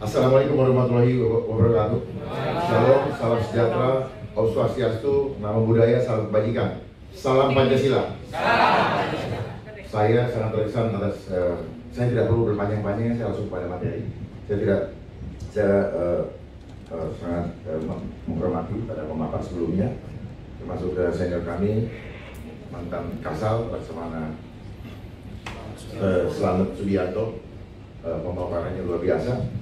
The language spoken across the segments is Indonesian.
Assalamualaikum warahmatullahi wabarakatuh. Shalom, salam sejahtera, Om Swastiastu, nama budaya, salam kebajikan. Salam Pancasila. Saya sangat terkesan atas, saya tidak perlu berpanjang-panjang, saya langsung pada materi. Saya sangat menghormati pada pemaparan sebelumnya, termasuk senior kami, mantan Kasal, Laksamana Slamet Subianto, pemaparannya luar biasa.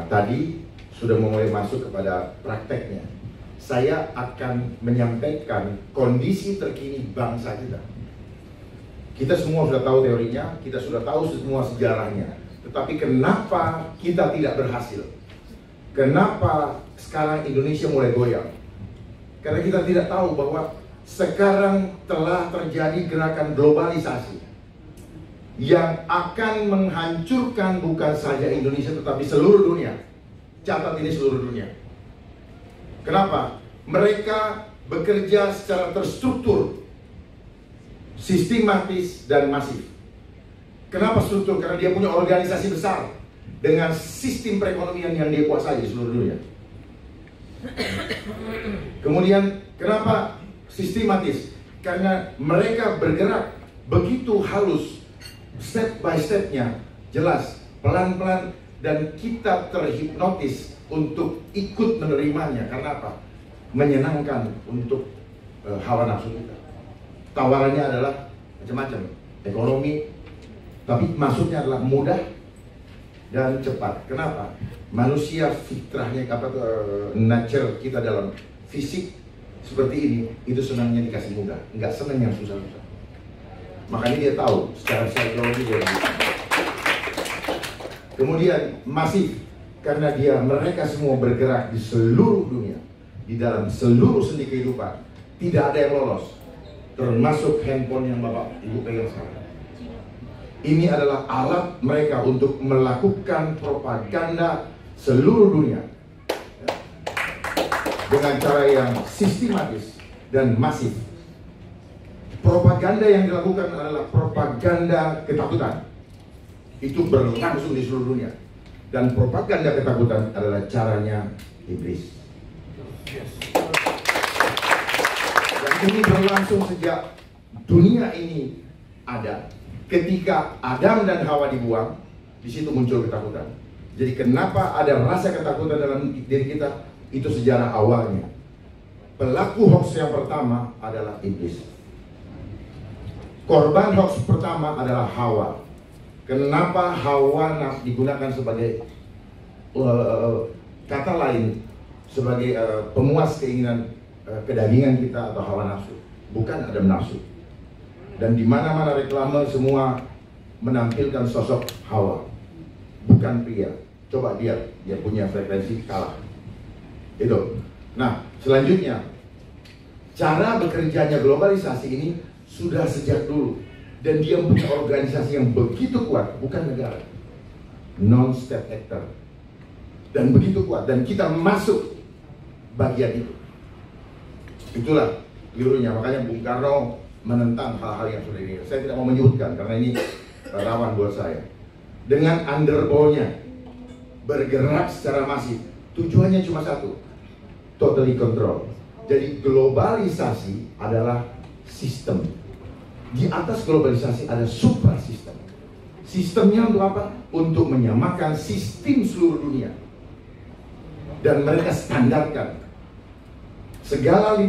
Tadi sudah mulai masuk kepada prakteknya. Saya akan menyampaikan kondisi terkini bangsa kita. Kita semua sudah tahu teorinya, kita sudah tahu semua sejarahnya. Tetapi kenapa kita tidak berhasil? Kenapa sekarang Indonesia mulai goyang? Karena kita tidak tahu bahwa sekarang telah terjadi gerakan globalisasi yang akan menghancurkan bukan saja Indonesia tetapi seluruh dunia. Catat ini, seluruh dunia. Kenapa? Mereka bekerja secara terstruktur, sistematis dan masif. Kenapa struktur? Karena dia punya organisasi besar dengan sistem perekonomian yang dia kuasai di seluruh dunia. Kemudian kenapa sistematis? Karena mereka bergerak begitu halus, step by stepnya jelas, pelan-pelan, dan kita terhipnotis untuk ikut menerimanya. Karena apa? Menyenangkan untuk hawa nafsu kita. Tawarannya adalah macam-macam, ekonomi, tapi masuknya adalah mudah dan cepat. Kenapa? Manusia fitrahnya, nature kita dalam fisik seperti ini, itu senangnya dikasih mudah, nggak senang yang susah-susah. Makanya dia tahu secara psikologi dia bisa. Kemudian masif, karena mereka semua bergerak di seluruh dunia, di dalam seluruh sendi kehidupan. Tidak ada yang lolos, termasuk handphone yang Bapak Ibu pegang sekarang. Ini adalah alat mereka untuk melakukan propaganda seluruh dunia dengan cara yang sistematis dan masif. Propaganda yang dilakukan adalah propaganda ketakutan. Itu berlangsung di seluruh dunia. Dan propaganda ketakutan adalah caranya iblis. Dan ini berlangsung sejak dunia ini ada. Ketika Adam dan Hawa dibuang, di situ muncul ketakutan. Jadi kenapa ada rasa ketakutan dalam diri kita? Itu sejarah awalnya. Pelaku hoax yang pertama adalah iblis. Korban hoax pertama adalah Hawa. Kenapa Hawa digunakan sebagai kata lain, sebagai pemuas keinginan kedagingan kita atau hawa nafsu, bukan Adam nafsu. Dan di mana-mana reklame semua menampilkan sosok Hawa, bukan pria. Coba dia punya frekuensi kalah. Itu. Nah, selanjutnya, cara bekerjanya globalisasi ini sudah sejak dulu, dan dia punya organisasi yang begitu kuat, bukan negara, non-state actor, dan begitu kuat, dan kita masuk bagian itu. Itulah kelirunya. Makanya Bung Karno menentang hal-hal yang sudah ini. Saya tidak mau menyebutkan karena ini rawan buat saya. Dengan underbownya bergerak secara masif, tujuannya cuma satu, totally control. Jadi globalisasi adalah sistem. Di atas globalisasi ada supra sistem. Sistemnya untuk apa? Untuk menyamakan sistem seluruh dunia. Dan mereka standarkan segala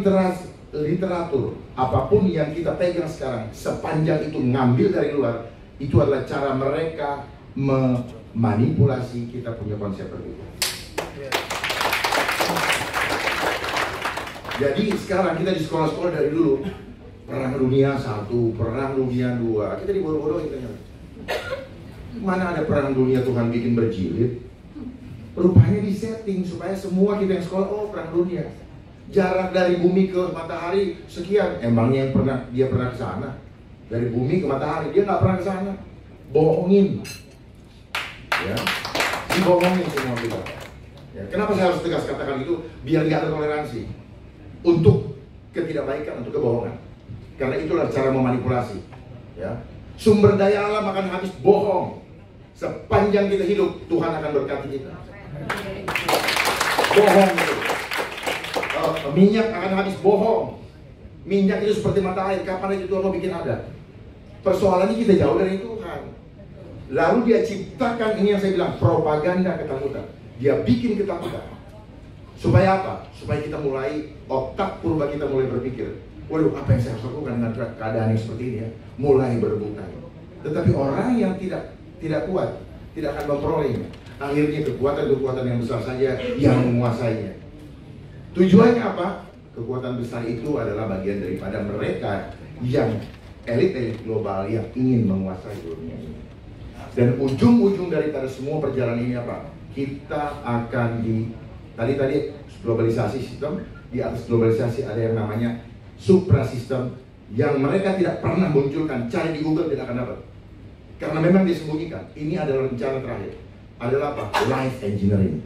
literatur, apapun yang kita pegang sekarang, sepanjang itu ngambil dari luar, itu adalah cara mereka memanipulasi kita punya konsep berbeda. Jadi sekarang kita di sekolah-sekolah dari dulu, Perang Dunia 1, Perang Dunia 2, kita dibodoh-bodohin ternyata. Mana ada Perang Dunia Tuhan bikin berjilid? Rupanya disetting supaya semua kita yang sekolah, oh Perang Dunia. Jarak dari bumi ke matahari sekian. Emangnya dia pernah ke sana? Dari bumi ke matahari, dia nggak pernah ke sana. Bohongin. Ya, dibohongin semua kita. Ya, kenapa saya harus tegas katakan itu? Biar nggak ada toleransi untuk ketidakbaikan, untuk kebohongan. Karena itulah cara memanipulasi. Ya, sumber daya alam akan habis, bohong. Sepanjang kita hidup, Tuhan akan berkati kita. Bohong itu. Minyak akan habis, bohong. Minyak itu seperti mata air, kapan aja Tuhan mau bikin ada. Persoalannya kita jauh dari Tuhan. Lalu dia ciptakan ini yang saya bilang, propaganda ketakutan. Dia bikin ketakutan. Supaya apa? Supaya kita mulai, otak purba kita mulai berpikir, waduh, apa yang saya harus lakukan dengan keadaan yang seperti ini ya? Mulai berebutan. Tetapi orang yang tidak kuat, tidak akan memperolehnya. Akhirnya kekuatan-kekuatan yang besar saja yang menguasainya. Tujuannya apa? Kekuatan besar itu adalah bagian daripada mereka yang elit-elit global yang ingin menguasai dunia ini. Dan ujung-ujung daripada semua perjalanan ini apa? Kita akan tadi globalisasi sistem, di atas globalisasi ada yang namanya suprasistem yang mereka tidak pernah munculkan, cari di Google tidak akan dapat. Karena memang disembunyikan. Ini adalah rencana terakhir. Adalah apa? Life engineering.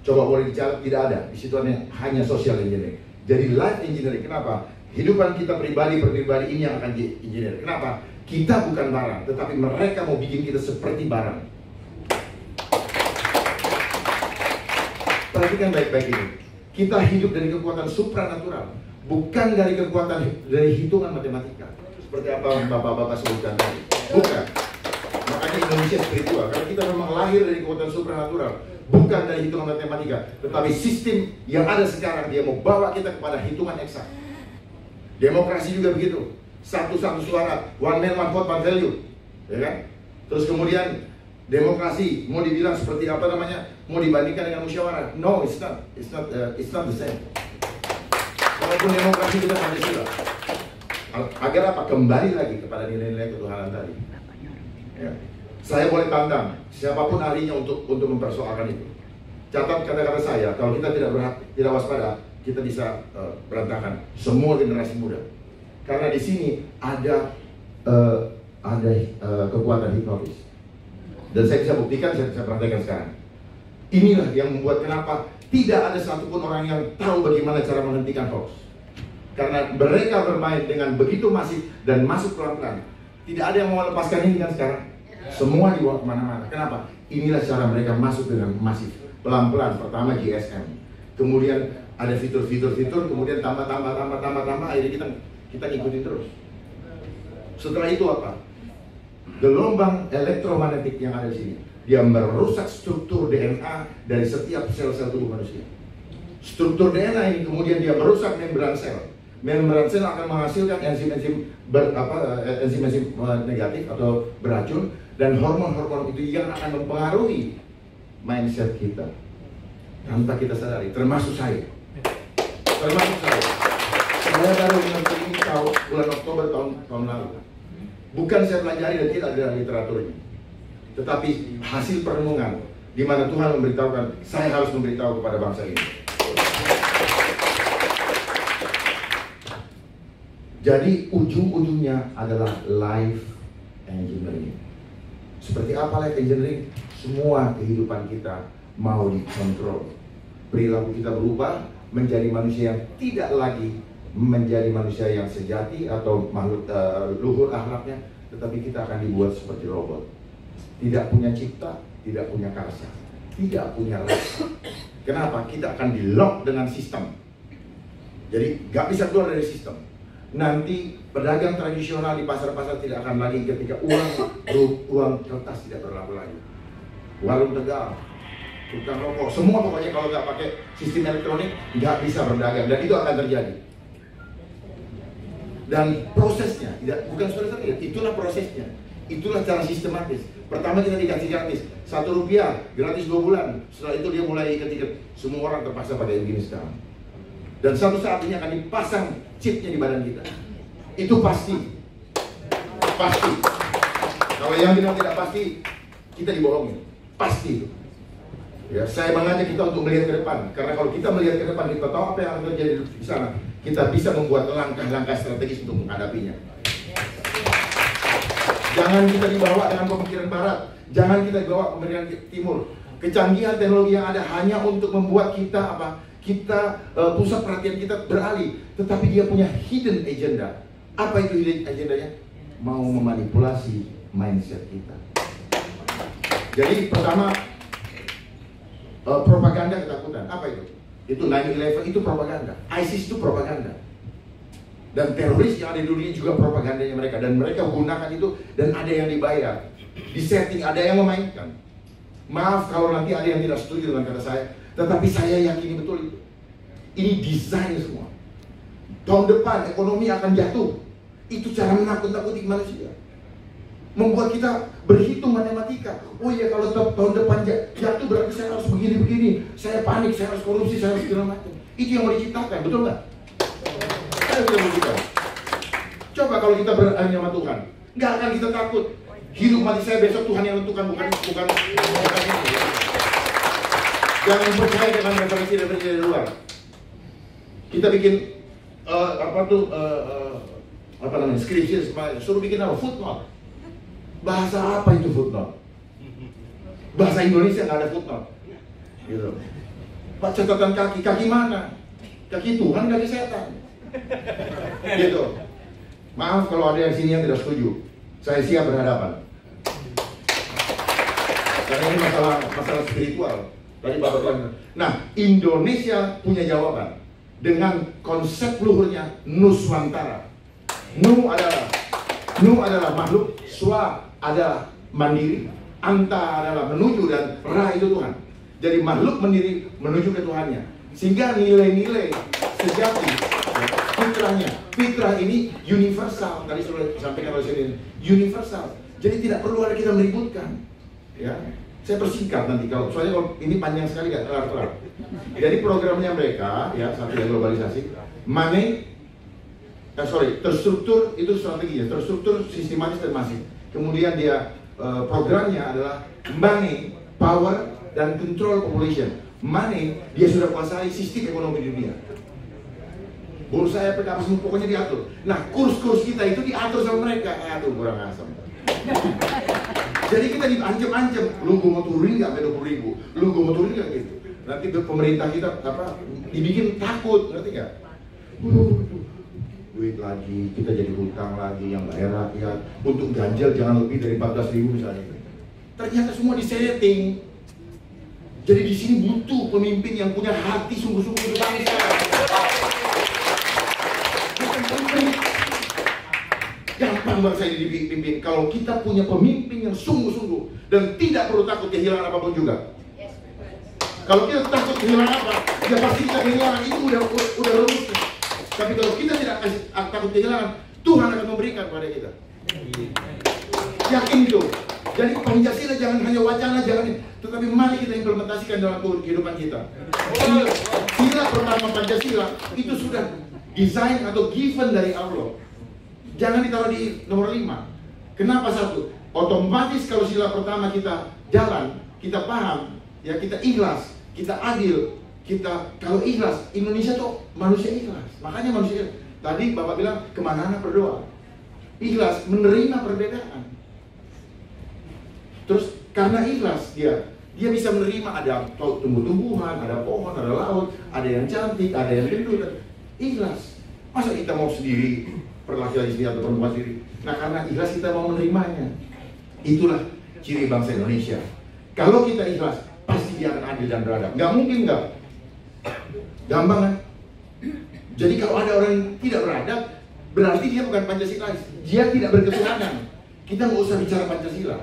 Coba boleh dicatat, tidak ada. Di situ hanya social engineering. Jadi life engineering, kenapa? Kehidupan kita pribadi ini yang akan di engineer. Kenapa? Kita bukan barang, tetapi mereka mau bikin kita seperti barang. Perhatikan baik-baik ini. Kita hidup dari kekuatan supranatural, bukan dari hitungan matematika. Seperti apa bapak-bapak sebutkan tadi. Bukan. Makanya Indonesia spiritual. Karena kita memang lahir dari kekuatan supranatural, bukan dari hitungan matematika, tetapi sistem yang ada sekarang dia mau bawa kita kepada hitungan eksak. Demokrasi juga begitu. Satu-satu suara, one man, one vote, one value, ya kan? Terus kemudian demokrasi mau dibilang seperti apa namanya? Mau dibandingkan dengan musyawarah? No, it's not the same. Walaupun demokrasi itu kan Pancasila. Agar apa? Kembali lagi kepada nilai-nilai ketuhanan tadi. Ya. Saya boleh tantang siapapun ahlinya untuk mempersoalkan itu. Catat kata-kata saya, kalau kita tidak waspada, kita bisa berantakan semua generasi muda. Karena di sini ada kekuatan hipnotis. Dan saya bisa buktikan, saya praktekkan sekarang. Inilah yang membuat kenapa tidak ada satupun orang yang tahu bagaimana cara menghentikan hoax. Karena mereka bermain dengan begitu masif dan masuk pelan-pelan. Tidak ada yang mau melepaskan ini kan sekarang. Semua dibawa kemana-mana. Kenapa? Inilah cara mereka masuk dengan masif. Pelan-pelan, pertama GSM. Kemudian ada fitur-fitur, kemudian tambah, akhirnya kita ngikutin terus. Setelah itu apa? Gelombang elektromagnetik yang ada di sini, dia merusak struktur DNA dari setiap sel-sel tubuh manusia. Struktur DNA ini kemudian dia merusak membran sel. Membran sel akan menghasilkan enzim-enzim negatif atau beracun, dan hormon-hormon itu yang akan mempengaruhi mindset kita tanpa kita sadari, termasuk saya. Saya baru mengerti ini bulan Oktober tahun lalu. Bukan saya pelajari dan tidak ada literaturnya, tetapi hasil perenungan di mana Tuhan memberitahukan saya harus memberitahu kepada bangsa ini. Jadi ujung-ujungnya adalah life engineering. Seperti apa life engineering? Semua kehidupan kita mau dikontrol. Perilaku kita berubah menjadi manusia yang tidak lagi menjadi manusia yang sejati atau makhluk luhur akhlaknya, tetapi kita akan dibuat seperti robot. Tidak punya cipta, tidak punya karsa, tidak punya rasa. Kenapa? Kita akan di-lock dengan sistem. Jadi gak bisa keluar dari sistem. Nanti pedagang tradisional di pasar-pasar tidak akan lagi ketika uang kertas tidak berlaku lagi. Warung Tegal, tukang rokok, semua pokoknya kalau nggak pakai sistem elektronik nggak bisa berdagang, dan itu akan terjadi. Dan prosesnya, bukan saudara-saudara, itulah prosesnya, itulah cara sistematis. Pertama kita dikasih gratis, Rp1 gratis 2 bulan. Setelah itu dia mulai ketika semua orang terpaksa pakai begini sekarang. Dan suatu saat ini akan dipasang chipnya di badan kita. Itu pasti. Pasti. Kalau yang bilang tidak pasti, kita dibohongin. Pasti. Ya, saya mengajak kita untuk melihat ke depan. Karena kalau kita melihat ke depan, kita tahu apa yang akan terjadi di sana. Kita bisa membuat langkah-langkah strategis untuk menghadapinya. Jangan kita dibawa dengan pemikiran barat. Jangan kita dibawa pemikiran timur. Kecanggihan teknologi yang ada hanya untuk membuat kita apa? Pusat perhatian kita beralih, tetapi dia punya hidden agenda. Apa itu hidden agendanya? Mau memanipulasi mindset kita. Jadi pertama, propaganda ketakutan. Apa itu? Itu 9/11 itu propaganda. ISIS itu propaganda. Dan teroris yang ada di dunia juga propagandanya mereka. Dan mereka gunakan itu dan ada yang dibayar. Di setting, ada yang memainkan. Maaf kalau nanti ada yang tidak setuju dengan kata saya, tetapi saya yakini betul itu. Ini desain semua. Tahun depan ekonomi akan jatuh. Itu cara menakut-nakuti manusia. Membuat kita berhitung matematika. Oh iya, kalau tahun depan jatuh berarti saya harus begini-begini. Saya panik, saya harus korupsi, saya harus segala macam. Itu yang mau diciptakan, betul nggak? Saya tidak mau kita. Coba kalau kita berani sama Tuhan, nggak akan kita takut. Hidup mati saya besok Tuhan yang tentukan, bukan ini. Jangan percaya dengan referensi dari luar. Kita bikin skripsi, suruh bikin apa? Footnote. Bahasa apa itu footnote? Bahasa Indonesia nggak ada footnote. Gitu. Pak, catatan kaki mana? Kaki Tuhan, kaki setan. Gitu. Maaf kalau ada yang sini yang tidak setuju. Saya siap berhadapan. Karena ini masalah spiritual. Tadi Bapak bilang. Nah, Indonesia punya jawaban dengan konsep luhurnya Nuswantara. Nu adalah makhluk, Swa adalah mandiri, Anta adalah menuju, dan Ra itu Tuhan. Jadi makhluk mandiri menuju ke Tuhannya. Sehingga nilai-nilai sejati fitrahnya, fitrah ini universal. Tadi sudah disampaikan oleh Sini, universal. Jadi tidak perlu ada kita meributkan. Ya, saya persingkat nanti soalnya kalau ini panjang sekali nggak kelar-kelar. Jadi programnya mereka, ya, satu yang globalisasi, terstruktur itu strateginya, terstruktur, sistematis dan masif. Kemudian dia programnya adalah money, power, dan control population. Money, dia sudah kuasai sistem ekonomi dunia. Bursa efek apa semua pokoknya diatur. Nah, kurs-kurs kita itu diatur sama mereka. Aduh, kurang asam. Jadi kita diancam-ancam, lu gue mau turunin nggak sampai 20.000, lu gue mau turunin nggak gitu. Nanti pemerintah kita dibikin takut, ngerti nggak? Duit lagi, kita jadi hutang lagi yang bayar rakyat. Untuk ganjil jangan lebih dari 14.000 misalnya. Ternyata semua disetting. Jadi di sini butuh pemimpin yang punya hati sungguh-sungguh untuk bangsa. Gampang bangsa ini dipimpin kalau kita punya pemimpin yang sungguh-sungguh dan tidak perlu takut kehilangan apapun juga. Kalau kita takut kehilangan apa, ya pasti kita kehilangan, itu udah rumus. Tapi kalau kita tidak takut kehilangan, Tuhan akan memberikan kepada kita. Yakin itu. Jadi Pancasila jangan hanya wacana, tetapi mari kita implementasikan dalam kehidupan kita. Sila pertama Pancasila itu sudah desain atau given dari Allah. Jangan ditaruh di nomor 5. Kenapa 1? Otomatis kalau sila pertama kita jalan, kita paham, ya kita ikhlas, kita adil, kita kalau ikhlas, Indonesia tuh manusia ikhlas. Makanya manusia ikhlas. Tadi Bapak bilang kemana-mana berdoa. Ikhlas, menerima perbedaan. Terus karena ikhlas dia bisa menerima ada tumbuh-tumbuhan, ada pohon, ada laut, ada yang cantik, ada yang gendut. Ikhlas. Masa kita mau sendiri, laki-laki sendiri atau perempuan sendiri? Nah, karena ikhlas kita mau menerimanya. Itulah ciri bangsa Indonesia. Kalau kita ikhlas, pasti dia akan adil dan beradab. Nggak mungkin nggak. Gampang kan? Jadi kalau ada orang yang tidak beradab, berarti dia bukan Pancasilais. Dia tidak berketuhanan. Kita nggak usah bicara Pancasila.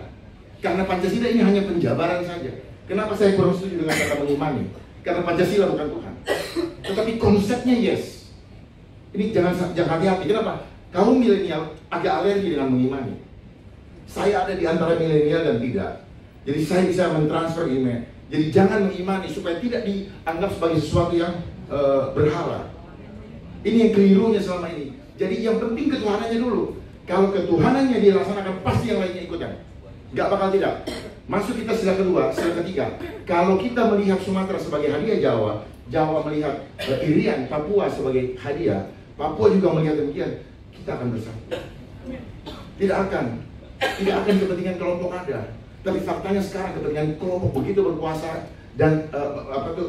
Karena Pancasila ini hanya penjabaran saja. Kenapa saya kurang setuju dengan kata mengimani? Karena Pancasila bukan Tuhan. Tetapi konsepnya yes. Ini jangan hati-hati. Kenapa? Kamu milenial agak alergi dengan mengimani. Saya ada di antara milenial dan tidak. Jadi saya bisa mentransfer email. Jadi jangan mengimani supaya tidak dianggap sebagai sesuatu yang berhala. Ini yang kelirunya selama ini. Jadi yang penting ketuhanannya dulu. Kalau ketuhanannya dilaksanakan, pasti yang lainnya ikutan. Gak bakal tidak. Masuk kita sila kedua, sila ketiga. Kalau kita melihat Sumatera sebagai hadiah Jawa, Jawa melihat Irian, Papua sebagai hadiah, Papua juga melihat demikian, kita akan bersatu. Tidak akan kepentingan kelompok ada. Tapi faktanya sekarang kepentingan kelompok begitu berkuasa dan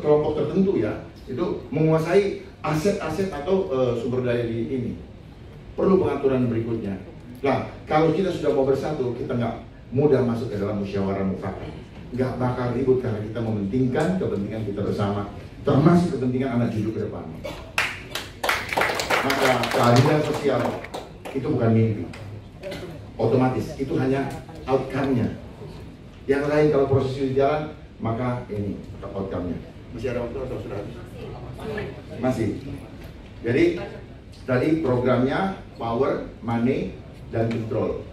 kelompok tertentu ya, itu menguasai aset-aset atau sumber daya di ini. Perlu pengaturan berikutnya. Nah, kalau kita sudah mau bersatu, kita nggak mudah masuk ke dalam musyawarah mufakat. nggak bakal ribut karena kita mementingkan kepentingan kita bersama, termasuk kepentingan anak cucu ke depan. Maka keadilan sosial itu bukan mimpi, otomatis itu hanya outcome-nya. Yang lain kalau proses itu jalan, maka ini outcome-nya. Masih ada waktu atau sudah habis? Masih. Jadi tadi programnya power, money, dan control.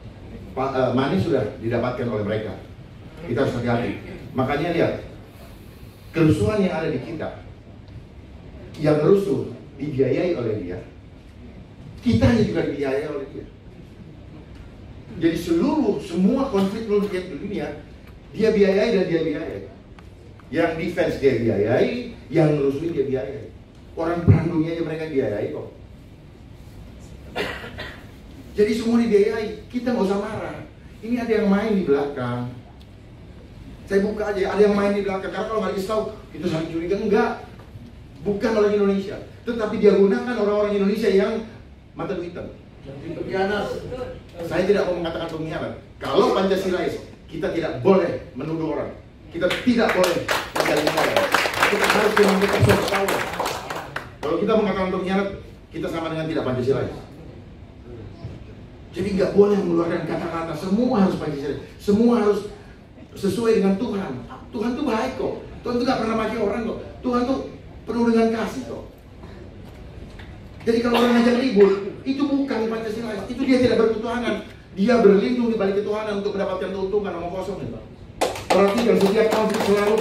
Money sudah didapatkan oleh mereka. Kita harus hati-hati. Makanya lihat, kerusuhan yang ada di kita, yang rusuh dibiayai oleh dia, kita juga dibiayai oleh dia. Jadi semua konflik di dunia, dia biayai dan dia biayai. Yang defense dia biayai, yang rusuh dia biayai. Orang perang dunia aja mereka biayai kok. Jadi semua dibiayai, kita nggak usah marah. Ini ada yang main di belakang. Saya buka aja, ada yang main di belakang. Karena kalau nggak dikasih tahu, itu saling curiga. Enggak, bukan orang Indonesia, tetapi dia gunakan orang-orang Indonesia yang mata duitan. Saya tidak mau mengatakan pengkhianat. Kalau Pancasilais, kita tidak boleh menuduh orang. Kita tidak boleh menjalin orang. Kita harus menunjukkan soft power. Kalau kita mengatakan pengkhianat, kita sama dengan tidak Pancasilais. Jadi nggak boleh mengeluarkan kata-kata. Semua harus Pancasilais. Semua harus sesuai dengan Tuhan. Tuhan tuh baik kok. Tuhan tuh nggak pernah maki orang kok. Tuhan tuh penuh dengan kasih kok. Jadi kalau orang ngajak ribut, itu bukan Pancasila. Itu dia tidak berketuhanan. Dia berlindung di balik ketuhanan untuk mendapatkan keuntungan, omong kosong. Perhatikan, setiap konflik selalu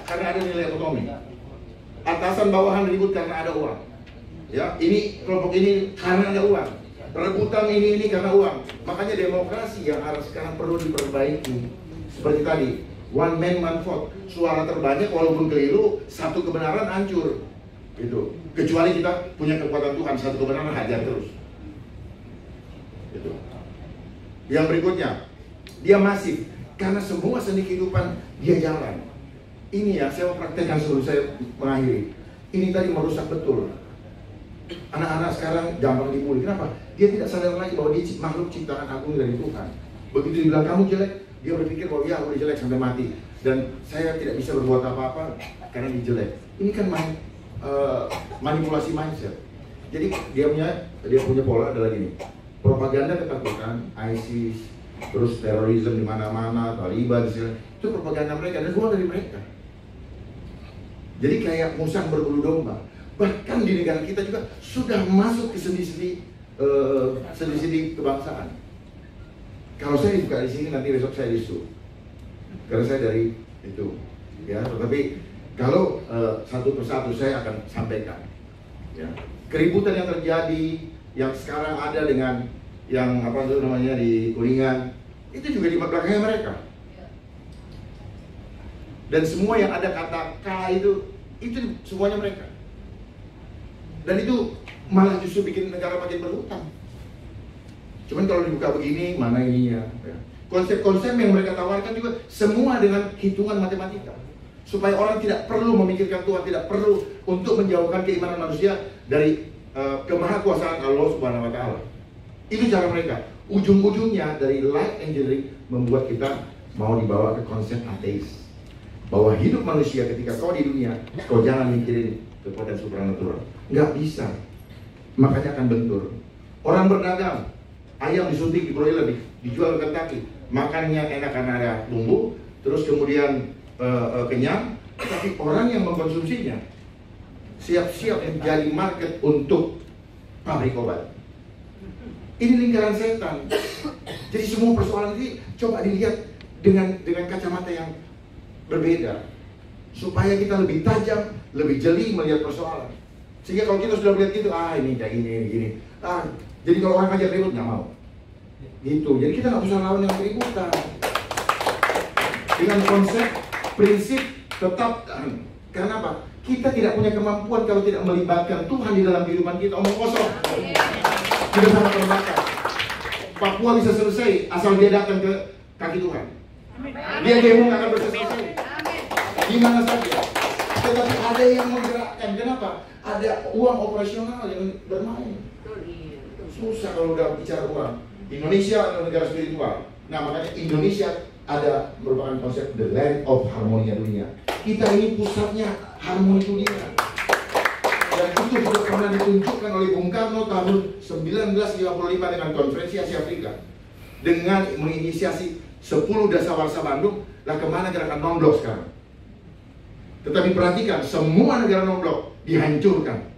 karena ada nilai ekonomi. Atasan bawahan ribut karena ada uang. Ya, ini kelompok ini karena ada uang. Rebutan ini karena uang. Makanya demokrasi yang harus sekarang perlu diperbaiki. Seperti tadi, one man one vote. Suara terbanyak walaupun keliru, satu kebenaran hancur. Gitu. Kecuali kita punya kekuatan Tuhan, satu kebenaran hajar terus. Gitu. Yang berikutnya, dia masif karena semua sendi kehidupan dia jalan. Ini ya, saya mau praktekkan sebelum saya mengakhiri. Ini tadi merusak betul. Anak-anak sekarang gampang dibully. Kenapa? Dia tidak sadar lagi bahwa dia makhluk ciptaan agung dari Tuhan. Begitu dibilang kamu jelek, dia berpikir bahwa ya udah jelek sampai mati. Dan saya tidak bisa berbuat apa-apa karena dia jelek. Ini kan manipulasi mindset. Jadi dia punya pola adalah gini. Propaganda ketakutan, ISIS, terus terorisme di mana-mana, Taliban, itu propaganda mereka dan semua dari mereka. Jadi kayak musang berbulu domba. Bahkan di negara kita juga sudah masuk ke sendi-sendi kebangsaan. Kalau saya dibuka di sini nanti besok saya disu, karena saya dari itu, ya. Tetapi kalau satu persatu saya akan sampaikan, ya. Keributan yang terjadi, yang sekarang ada dengan yang apa itu namanya di Kuningan, itu juga di belakangnya mereka. Dan semua yang ada kata K itu semuanya mereka. Dan itu malah justru bikin negara makin berhutang. Cuman kalau dibuka begini, mana ininya? Ya. Konsep-konsep yang mereka tawarkan juga semua dengan hitungan matematika. Supaya orang tidak perlu memikirkan Tuhan, tidak perlu untuk menjauhkan keimanan manusia dari kemahakuasaan Allah Subhanahu wa Ta'ala. Itu cara mereka. Ujung-ujungnya dari life engineering membuat kita mau dibawa ke konsep ateis. Bahwa hidup manusia ketika kau di dunia, kau jangan mikirin kekuatan supranatural. Nggak bisa. Makanya akan bentur. Orang berdagang, ayam disuntik di broiler, dijual ke Kentucky, makannya enak karena ada bumbu, terus kemudian kenyang, tapi orang yang mengkonsumsinya siap-siap menjadi market untuk pabrik obat. Ini lingkaran setan. Jadi semua persoalan ini coba dilihat dengan kacamata yang berbeda, supaya kita lebih tajam, lebih jeli melihat persoalan. Sehingga kalau kita sudah melihat gitu, ini kayak gini. Jadi kalau orang ngajak ribut nggak mau. Gitu. Jadi kita nggak usah lawan yang keributan. Dengan konsep prinsip tetap, karena apa? Kita tidak punya kemampuan kalau tidak melibatkan Tuhan di dalam kehidupan kita. Omong kosong. Tidak sangat terbatas. Papua bisa selesai asal dia datang ke kaki Tuhan. Dia demo akan selesai. Di mana saja. Tetapi ada yang menggerakkan. Kenapa? Ada uang operasional yang bermain. Susah kalau udah bicara uang. Indonesia adalah negara spiritual. Nah makanya Indonesia ada merupakan konsep the land of harmonia dunia. Kita ini pusatnya harmoni dunia. Dan itu sudah pernah ditunjukkan oleh Bung Karno tahun 1955 dengan Konferensi Asia Afrika. Dengan menginisiasi 10 dasawarsa Bandung, lah kemana gerakan non-blok sekarang? Tetapi perhatikan, semua negara non-blok dihancurkan.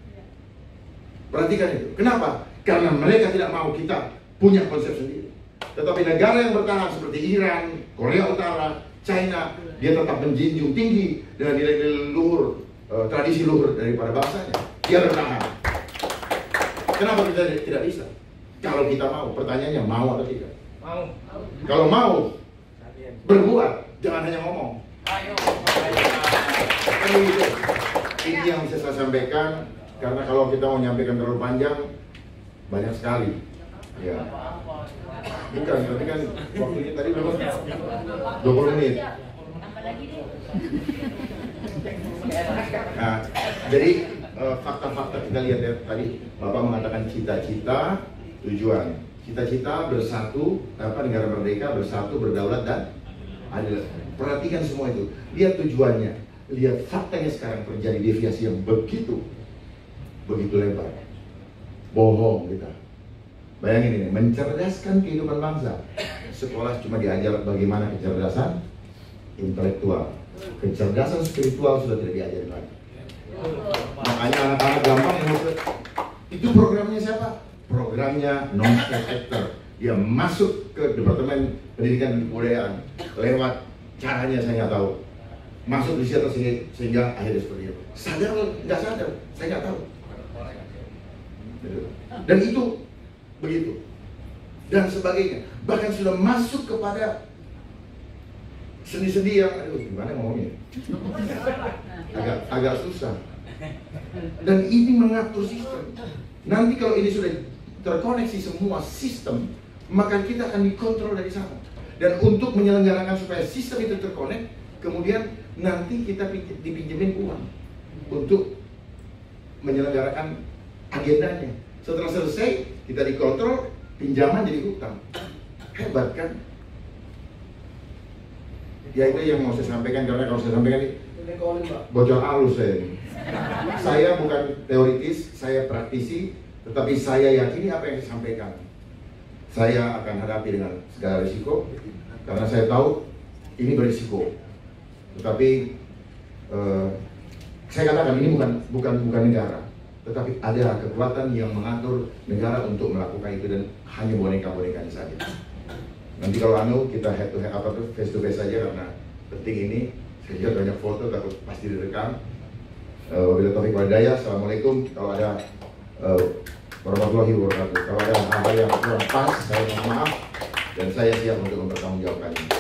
Perhatikan itu. Kenapa? Karena mereka tidak mau kita punya konsep sendiri. Tetapi negara yang bertahan seperti Iran, Korea Utara, China, dia tetap menjunjung tinggi dengan nilai-nilai luhur, tradisi luhur daripada bangsanya. Dia bertahan. Kenapa kita tidak bisa? Kalau kita mau, pertanyaannya mau atau tidak? Mau. Kalau mau, berbuat, jangan hanya ngomong. Ayo. Ini yang bisa saya sampaikan, karena kalau kita mau nyampaikan terlalu panjang, banyak sekali. Ya. Bukan, tapi kan waktunya tadi berapa? 20 menit. Nah, jadi fakta-fakta kita lihat ya tadi, Bapak mengatakan cita-cita, tujuan. Cita-cita bersatu, negara merdeka, bersatu, berdaulat dan adil. Perhatikan semua itu. Lihat tujuannya. Lihat faktanya sekarang terjadi deviasi yang begitu lebar. Bohong kita. Bayangin ini, mencerdaskan kehidupan bangsa. Sekolah cuma diajar bagaimana kecerdasan intelektual. Kecerdasan spiritual sudah tidak diajarin lagi. Makanya anak-anak gampang yang masuk. Itu programnya siapa? Programnya non-state actor. Dia masuk ke Departemen Pendidikan dan Kebudayaan lewat caranya saya nggak tahu. Masuk di situ sehingga akhirnya seperti itu. Sadar atau nggak sadar? Saya nggak tahu. Dan itu begitu. Dan sebagainya. Bahkan sudah masuk kepada seni-seni yang, aduh gimana ngomongnya? Agak susah. Dan ini mengatur sistem. Nanti kalau ini sudah terkoneksi semua sistem, maka kita akan dikontrol dari sana. Dan untuk menyelenggarakan supaya sistem itu terkonek, kemudian nanti kita dipinjemin uang untuk menyelenggarakan agendanya. Setelah selesai, kita dikontrol, pinjaman jadi hutang. Hebat kan? Ya itu yang mau saya sampaikan, karena kalau saya sampaikan ini bocor halus saya ini. Saya bukan teoritis, saya praktisi, tetapi saya yakini apa yang saya sampaikan. Saya akan hadapi dengan segala risiko, karena saya tahu ini berisiko. Tetapi saya katakan ini bukan negara, tetapi ada kekuatan yang mengatur negara untuk melakukan itu, dan hanya boneka-bonekanya saja. Nanti kalau kita head to head face to face saja, karena penting ini. Saya lihat banyak foto, takut pasti direkam. Wabillahi taufiq wal hidayah. Assalamualaikum. Kalau ada warahmatullahi wabarakatuh. Kalau ada hal-hal yang kurang pas, saya mohon maaf dan saya siap untuk mempertanggungjawabkannya.